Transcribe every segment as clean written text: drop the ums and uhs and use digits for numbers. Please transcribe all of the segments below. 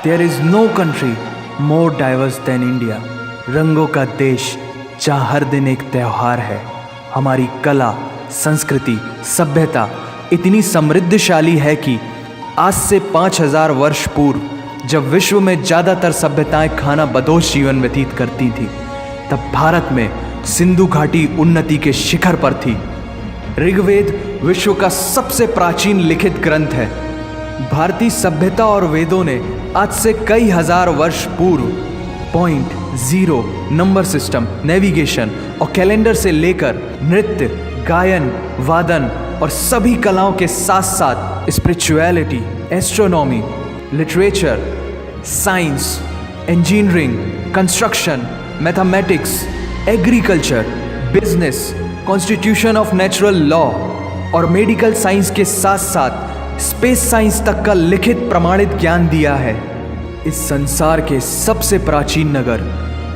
There is no country more diverse than India. रंगों का देश जहाँ हर दिन एक त्यौहार है। हमारी कला, संस्कृति, सभ्यता इतनी समृद्धशाली है कि आज से 5000 वर्ष पूर्व जब विश्व में ज़्यादातर सभ्यताएं खाना बदोश जीवन व्यतीत करती थीं, तब भारत में सिंधु घाटी उन्नति के शिखर पर थी। ऋग्वेद विश्व का सबसे प्राचीन लिखित ग्रंथ है। भारतीय सभ्यता और वेदों ने आज से कई हजार वर्ष पूर्व point, zero, number system, navigation और कैलेंडर से लेकर नृत्य, गायन, वादन और सभी कलाओं के साथ साथ spirituality, astronomy, literature, science, engineering, construction, mathematics, agriculture, business, constitution of natural law और मेडिकल साइंस के साथ साथ स्पेस साइंस तक का लिखित प्रमाणित ज्ञान दिया है। इस संसार के सबसे प्राचीन नगर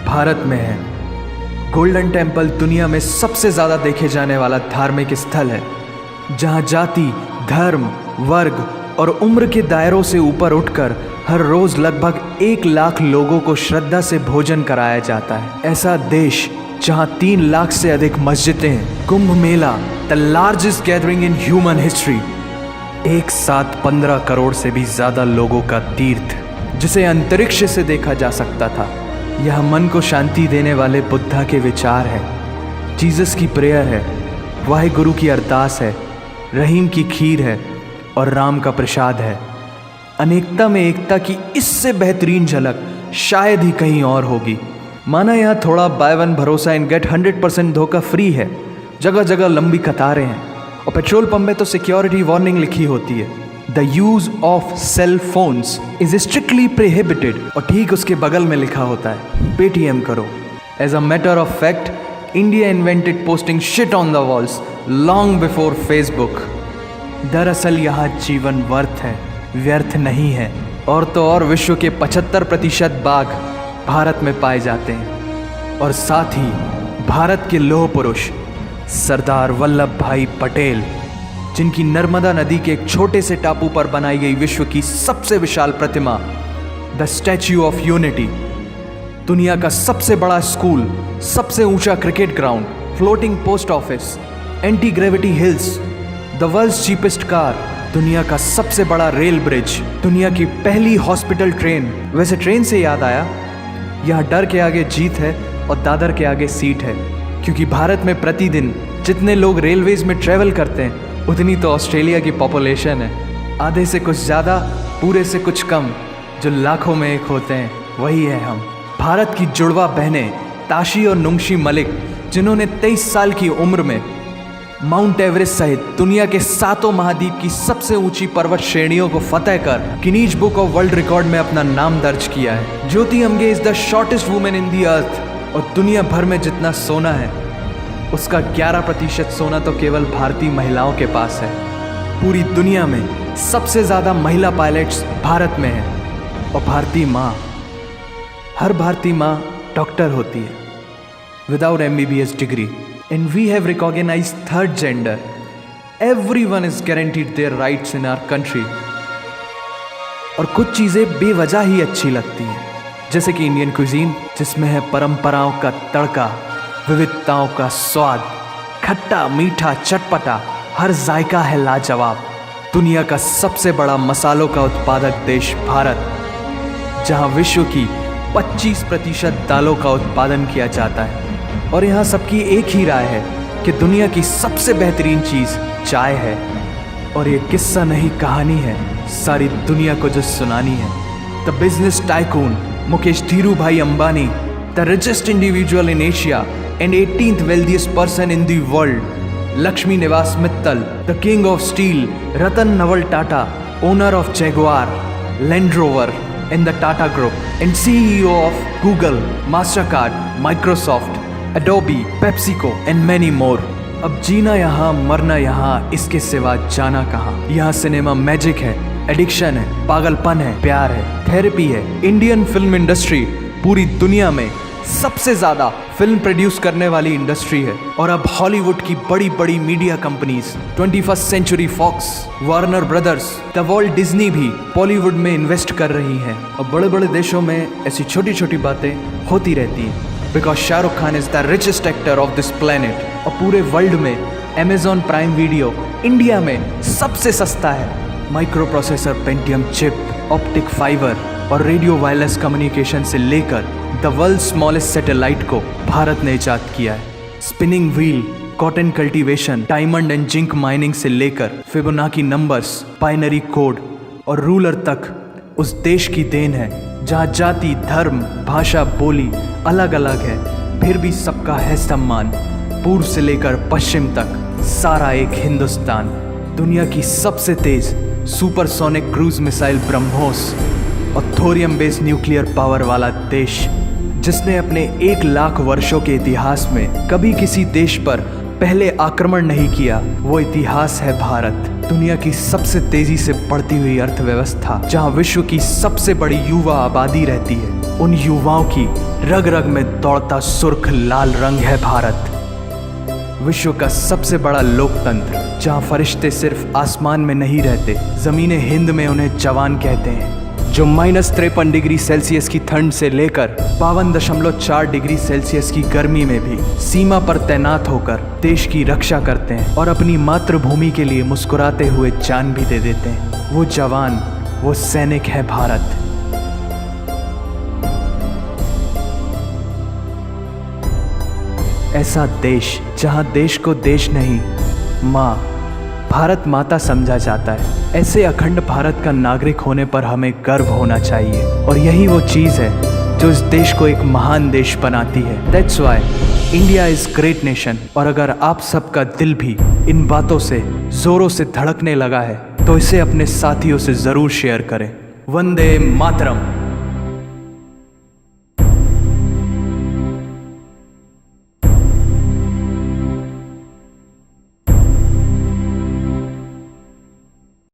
भारत में है। गोल्डन टेम्पल दुनिया में सबसे ज़्यादा देखे जाने वाला धार्मिक स्थल है, जहाँ जाति, धर्म, वर्ग और उम्र के दायरों से ऊपर उठकर हर रोज़ लगभग 1 लाख लोगों को श्रद्धा से भोजन कराया जाता है। ऐसा देश जहाँ 3 लाख से अधिक मस्जिदें हैं। Kumbh Mela, the largest gathering in human history, एक साथ 15 करोड़ से भी ज़्यादा लोगों का तीर्थ, जिसे अंतरिक्ष से देखा जा सकता था। यह मन को शांति देने वाले बुद्धा के विचार है, जीसस की प्रेयर है, वाहिगुरु की अरदास है, रहीम की खीर है और राम का प्रसाद है। अनेकता में एकता की इससे बेहतरीन झलक शायद ही कहीं और होगी। माना यहाँ थोड़ा बाय वन भरोसा एंड गेट 100% धोखा फ्री है। जगह जगह लंबी कतारें हैं और पेट्रोल पंप में तो सिक्योरिटी वार्निंग लिखी होती है, the use of cell phones is strictly prohibited, और ठीक उसके बगल में लिखा होता है पेटीएम करो। As a matter of fact, India invented posting shit on the walls long before Facebook. दरअसल यहाँ जीवन वर्थ है, व्यर्थ नहीं है। और तो और विश्व के 75% बाघ भारत में पाए जाते हैं। और साथ ही भारत के लौह पुरुष सरदार वल्लभ भाई पटेल, जिनकी नर्मदा नदी के एक छोटे से टापू पर बनाई गई विश्व की सबसे विशाल प्रतिमा द स्टैच्यू ऑफ यूनिटी, दुनिया का सबसे बड़ा स्कूल, सबसे ऊंचा cricket ground, floating post office, anti gravity hills, the world's cheapest car, दुनिया का सबसे बड़ा रेल ब्रिज, दुनिया की पहली हॉस्पिटल ट्रेन। वैसे ट्रेन से याद आया, यहाँ डर के आगे जीत है और दादर के आगे सीट है, क्योंकि भारत में प्रतिदिन जितने लोग रेलवेज में ट्रेवल करते हैं उतनी तो ऑस्ट्रेलिया की पॉपुलेशन है। आधे से कुछ ज़्यादा, पूरे से कुछ कम, जो लाखों में एक होते हैं वही है हम। भारत की जुड़वा बहनें ताशी और नुंगशी मलिक, जिन्होंने 23 साल की उम्र में माउंट एवरेस्ट सहित दुनिया के 7 महाद्वीप की सबसे ऊंची पर्वत श्रेणियों को फतेह कर Guinness book of world record में अपना नाम दर्ज किया है। Jyoti Amge is the shortest women in the earth, और दुनिया भर में जितना सोना है उसका 11% सोना तो केवल भारतीय महिलाओं के पास है। पूरी दुनिया में सबसे ज़्यादा महिला पायलट्स भारत में हैं। और भारतीय माँ, हर भारतीय माँ डॉक्टर होती है without MBBS degree. And we have recognized third gender. Everyone is guaranteed their rights in our country. और कुछ चीज़ें बेवजह ही अच्छी लगती हैं, जैसे कि इंडियन क्विजीन, जिसमें है परंपराओं का तड़का, विविधताओं का स्वाद, खट्टा, मीठा, चटपटा, हर जायका है लाजवाब। दुनिया का सबसे बड़ा मसालों का उत्पादक देश भारत, जहां विश्व की 25% दालों का उत्पादन किया जाता है। और यहाँ सबकी एक ही राय है कि दुनिया की सबसे बेहतरीन चीज़ चाय है। और ये किस्सा नहीं, कहानी है सारी दुनिया को जो सुनानी है। The business tycoon Mukesh Dhirubhai Ambani, the richest individual in Asia and 18th wealthiest person in the world, Lakshmi Niwas Mittal, the king of steel Ratan Naval Tata, owner of Jaguar, Land Rover and the Tata group and CEO of Google, Mastercard, Microsoft, Adobe, PepsiCo and many more। अब जीना यहाँ, मरना यहाँ, इसके सिवा जाना कहाँ। यहाँ cinema magic है, एडिक्शन है, पागलपन है, प्यार है, थेरेपी है। इंडियन फिल्म इंडस्ट्री पूरी दुनिया में सबसे ज्यादा फिल्म प्रोड्यूस करने वाली इंडस्ट्री है। और अब हॉलीवुड की बड़ी बड़ी media companies 21st century Fox, Warner Brothers, the world Disney भी बॉलीवुड में इन्वेस्ट कर रही हैं। और बड़े बड़े देशों में ऐसी छोटी छोटी बातें होती रहती हैं। Because Shahrukh Khan is the richest actor of this planet. और पूरे वर्ल्ड में Amazon प्राइम वीडियो इंडिया में सबसे सस्ता है। Micro processor Pentium chip, optic fibre और रेडियो वायरलेस कम्युनिकेशन से लेकर द वर्ल्ड स्मॉलेस्ट सैटेलाइट को भारत ने इजाद किया है। Spinning wheel, cotton cultivation, diamond and zinc mining से लेकर फिबोनाची नंबर्स, बाइनरी कोड और रूलर तक उस देश की देन है जहाँ जाति, धर्म, भाषा, बोली अलग अलग है, फिर भी सबका है सम्मान। पूर्व से लेकर पश्चिम तक सारा एक हिंदुस्तान। दुनिया की सबसे तेज सुपरसोनिक क्रूज मिसाइल ब्रह्मोस और थोरियम बेस्ड न्यूक्लियर पावर वाला देश, जिसने अपने 1 लाख वर्षों के इतिहास में कभी किसी देश पर पहले आक्रमण नहीं किया, वो इतिहास है भारत। दुनिया की सबसे तेजी से बढ़ती हुई अर्थव्यवस्था, जहां विश्व की सबसे बड़ी युवा आबादी रहती है, उन युवाओं की रग रग में दौड़ता सुर्ख लाल रंग है भारत। विश्व का सबसे बड़ा लोकतंत्र, जहां फरिश्ते सिर्फ आसमान में नहीं रहते, जमीने हिंद में उन्हें जवान कहते हैं, जो -53 डिग्री सेल्सियस की ठंड से लेकर 52.4 डिग्री सेल्सियस की गर्मी में भी सीमा पर तैनात होकर देश की रक्षा करते हैं और अपनी मातृभूमि के लिए मुस्कुराते हुए जान भी दे देते हैं। वो जवान, वो सैनिक है भारत। ऐसा देश जहां देश को देश नहीं, माँ, भारत माता समझा जाता है। ऐसे अखंड भारत का नागरिक होने पर हमें गर्व होना चाहिए। और यही वो चीज़ है जो इस देश को एक महान देश बनाती है। That's why India is great nation. और अगर आप सबका दिल भी इन बातों से जोरों से धड़कने लगा है, तो इसे अपने साथियों से ज़रूर शेयर करें। वंदे मातरम।